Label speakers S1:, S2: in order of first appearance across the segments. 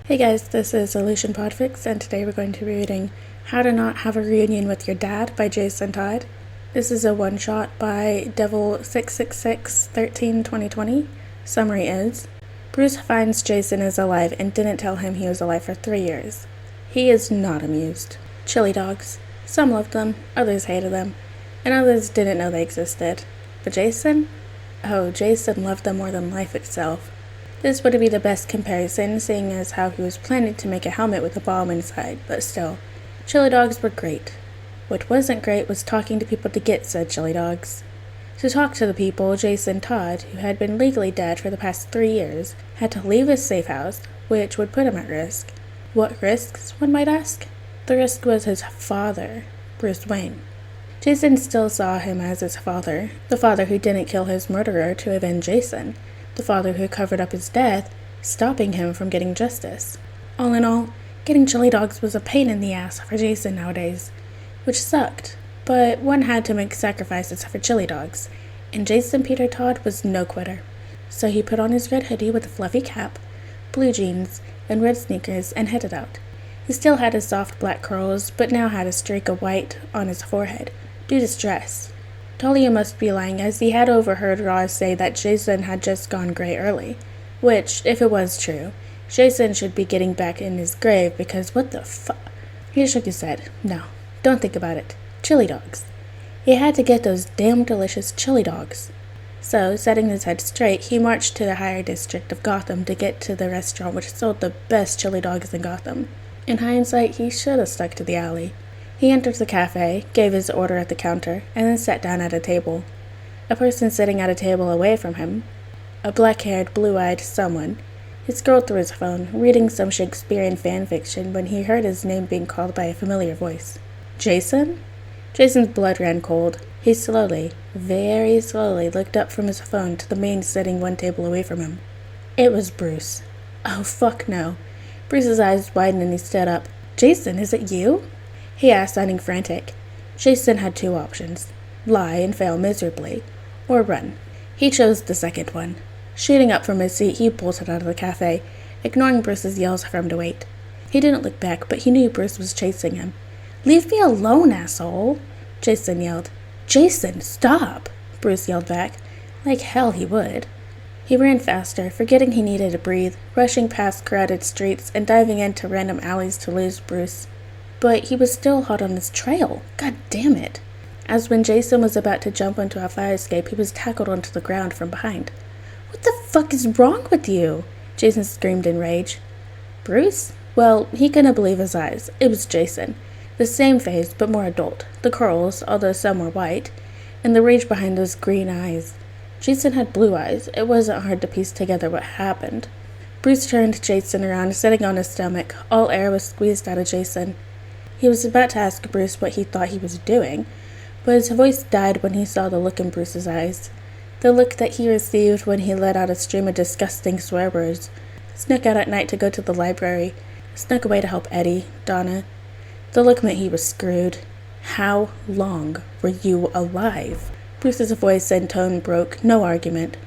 S1: Hey guys, this is PODFIC, and today we're going to be reading How to Not Have a Reunion with Your Dad by Todd. This is a one-shot by Devil666132020. Summary is, Bruce finds Jason is alive and didn't tell him he was alive for 3 years. He is not amused. Chili dogs. Some loved them, others hated them, and others didn't know they existed. But Jason? Oh, Jason loved them more than life itself. This would be the best comparison, seeing as how he was planning to make a helmet with a bomb inside, but still, chili dogs were great. What wasn't great was talking to people to get said chili dogs. To talk to the people, Todd, who had been legally dead for the past 3 years, had to leave his safe house, which would put him at risk. What risks, one might ask? The risk was his father, Bruce Wayne. Jason still saw him as his father, the father who didn't kill his murderer to avenge Jason, the father who covered up his death, stopping him from getting justice. All in all, getting chili dogs was a pain in the ass for Jason nowadays, which sucked, but one had to make sacrifices for chili dogs, and Jason Peter Todd was no quitter. So he put on his red hoodie with a fluffy cap, blue jeans, and red sneakers and headed out. He still had his soft black curls, but now had a streak of white on his forehead, due to stress. Talia must be lying, as he had overheard Roz say that Jason had just gone gray early, which, if it was true, Jason should be getting back in his grave, because what the fuck? He shook his head. No, don't think about it. Chili dogs. He had to get those damn delicious chili dogs. So, setting his head straight, he marched to the higher district of Gotham to get to the restaurant which sold the best chili dogs in Gotham. In hindsight, he should have stuck to the alley. He entered the cafe, gave his order at the counter, and then sat down at a table. A person sitting at a table away from him, a black-haired, blue-eyed someone, he scrolled through his phone, reading some Shakespearean fan fiction when he heard his name being called by a familiar voice. Jason? Jason's blood ran cold. He slowly, very slowly, looked up from his phone to the man sitting one table away from him. It was Bruce. Oh, fuck no. Bruce's eyes widened and he stood up. Jason, is it you? He asked, sounding frantic. Jason had two options: lie and fail miserably, or run. He chose the second one. Shooting up from his seat, he bolted out of the cafe, ignoring Bruce's yells for him to wait. He didn't look back, but he knew Bruce was chasing him. Leave me alone, asshole! Jason yelled. Jason, stop! Bruce yelled back. Like hell he would. He ran faster, forgetting he needed to breathe, rushing past crowded streets and diving into random alleys to lose Bruce. But he was still hot on his trail. God damn it. As when Jason was about to jump onto a fire escape, he was tackled onto the ground from behind. What the fuck is wrong with you? Jason screamed in rage. Bruce? Well, he couldn't believe his eyes. It was Jason. The same face, but more adult. The curls, although some were white, and the rage behind those green eyes. Jason had blue eyes. It wasn't hard to piece together what happened. Bruce turned Jason around, sitting on his stomach. All air was squeezed out of Jason. He was about to ask Bruce what he thought he was doing, but his voice died when he saw the look in Bruce's eyes. The look that he received when he let out a stream of disgusting swear words, snuck out at night to go to the library, snuck away to help Eddie, Donna. The look meant he was screwed. How long were you alive? Bruce's voice and tone broke no argument.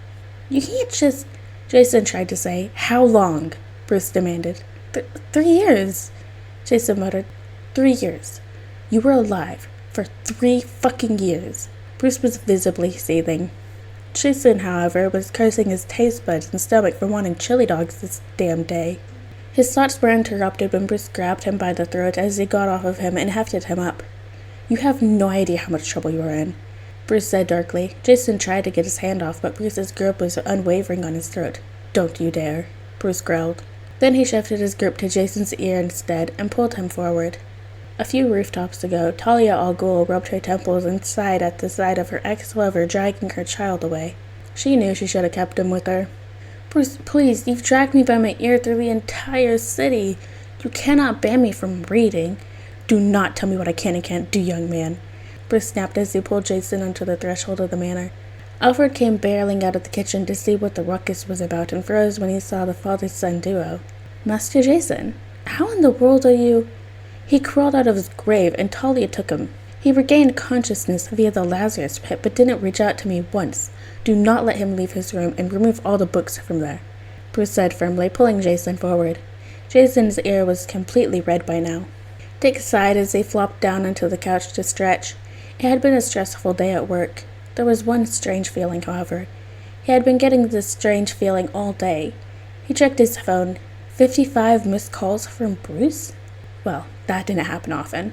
S1: You can't just... Jason tried to say, how long? Bruce demanded. 3 years, Jason muttered. 3 years. You were alive for 3 fucking years. Bruce was visibly seething. Jason, however, was cursing his taste buds and stomach for wanting chili dogs this damn day. His thoughts were interrupted when Bruce grabbed him by the throat as he got off of him and hefted him up. You have no idea how much trouble you are in, Bruce said darkly. Jason tried to get his hand off, but Bruce's grip was unwavering on his throat. Don't you dare, Bruce growled. Then he shifted his grip to Jason's ear instead and pulled him forward. A few rooftops ago, Talia al Ghul rubbed her temples and sighed at the sight of her ex-lover dragging her child away. She knew she should have kept him with her. Bruce, please, you've dragged me by my ear through the entire city. You cannot ban me from reading. Do not tell me what I can and can't do, young man. Bruce snapped as he pulled Jason onto the threshold of the manor. Alfred came barreling out of the kitchen to see what the ruckus was about and froze when he saw the father-son duo. Master Jason, how in the world are you... He crawled out of his grave, and Talia took him. He regained consciousness via the Lazarus pit, but didn't reach out to me once. Do not let him leave his room, and remove all the books from there, Bruce said firmly, pulling Jason forward. Jason's ear was completely red by now. Dick sighed as he flopped down onto the couch to stretch. It had been a stressful day at work. There was one strange feeling, however. He had been getting this strange feeling all day. He checked his phone. 55 missed calls from Bruce? Well, that didn't happen often.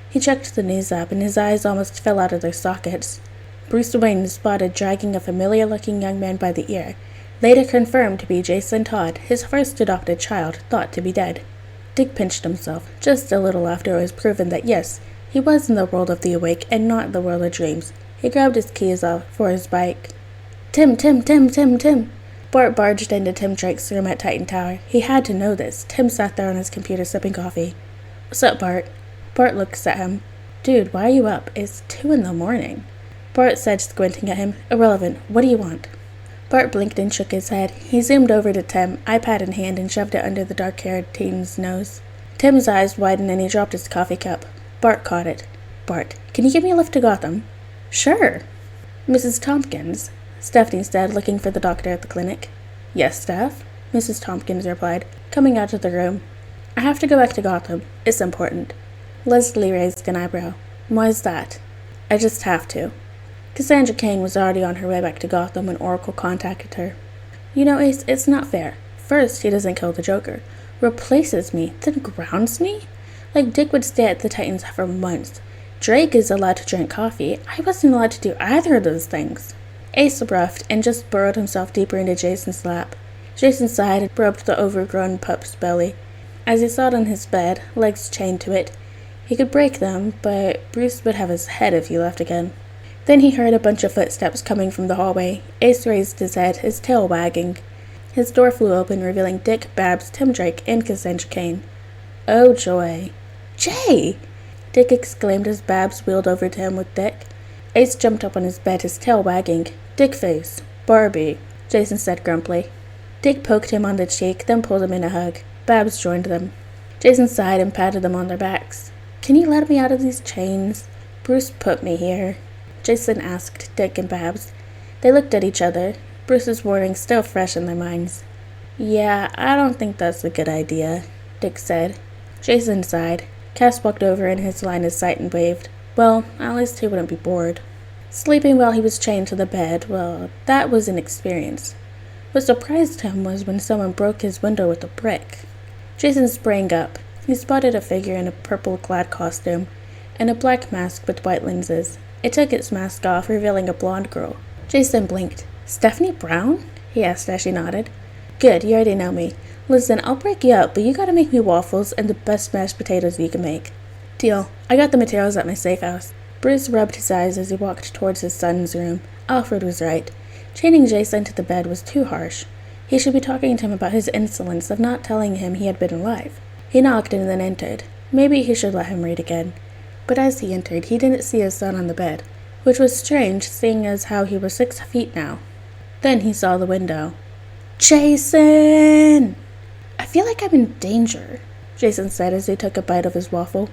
S1: He checked the news app and his eyes almost fell out of their sockets. Bruce Wayne spotted dragging a familiar-looking young man by the ear, later confirmed to be Jason Todd, his first adopted child, thought to be dead. Dick pinched himself, just a little after it was proven that yes, he was in the world of the awake and not the world of dreams. He grabbed his keys off for his bike. Tim! Bart barged into Tim Drake's room at Titan Tower. He had to know this. Tim sat there on his computer sipping coffee. "What's up, Bart?" Bart looks at him. "Dude, why are you up? It's 2 a.m. Bart said, squinting at him. "Irrelevant. What do you want?" Bart blinked and shook his head. He zoomed over to Tim, iPad in hand, and shoved it under the dark-haired teen's nose. Tim's eyes widened and he dropped his coffee cup. Bart caught it. "Bart, can you give me a lift to Gotham?" "Sure." "Mrs. Tompkins?" Stephanie said, looking for the doctor at the clinic. "Yes, Steph?" Mrs. Tompkins replied, coming out of the room. "I have to go back to Gotham. It's important." Leslie raised an eyebrow. "Why's that?" "I just have to." Cassandra Cain was already on her way back to Gotham when Oracle contacted her. "You know, Ace, it's not fair. First, he doesn't kill the Joker, replaces me, then grounds me? Like Dick would stay at the Titans for months. Drake is allowed to drink coffee. I wasn't allowed to do either of those things." Ace breathed and just burrowed himself deeper into Jason's lap. Jason sighed and rubbed the overgrown pup's belly. As he sat on his bed, legs chained to it, he could break them, but Bruce would have his head if he left again. Then he heard a bunch of footsteps coming from the hallway. Ace raised his head, his tail wagging. His door flew open, revealing Dick, Babs, Tim Drake, and Cassandra Cain. "Oh, joy." "Jay!" Dick exclaimed as Babs wheeled over to him with Dick. Ace jumped up on his bed, his tail wagging. "Dick face. Barbie," Jason said grumpily. Dick poked him on the cheek, then pulled him in a hug. Babs joined them. Jason sighed and patted them on their backs. "Can you let me out of these chains?" "Bruce put me here," Jason asked Dick and Babs. They looked at each other, Bruce's warning still fresh in their minds. "Yeah, I don't think that's a good idea," Dick said. Jason sighed. Cass walked over in his line of sight and waved. Well, at least he wouldn't be bored. Sleeping while he was chained to the bed, well, that was an experience. What surprised him was when someone broke his window with a brick. Jason sprang up. He spotted a figure in a purple-clad costume and a black mask with white lenses. It took its mask off, revealing a blonde girl. Jason blinked. "Stephanie Brown?" he asked as she nodded. "Good, you already know me. Listen, I'll break you up, but you gotta make me waffles and the best mashed potatoes you can make." "Deal. I got the materials at my safe house." Bruce rubbed his eyes as he walked towards his son's room. Alfred was right. Chaining Jason to the bed was too harsh. He should be talking to him about his insolence of not telling him he had been alive. He knocked and then entered. Maybe he should let him read again. But as he entered, he didn't see his son on the bed, which was strange, seeing as how he was 6 feet now. Then he saw the window. "Jason! I feel like I'm in danger," Jason said as he took a bite of his waffle.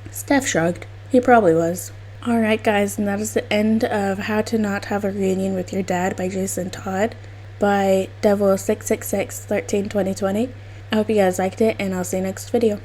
S1: Steph shrugged. He probably was. Alright guys, and that is the end of How to Not Have a Reunion with Your Dad by Jason Todd by Devil666132020. I hope you guys liked it, and I'll see you next video.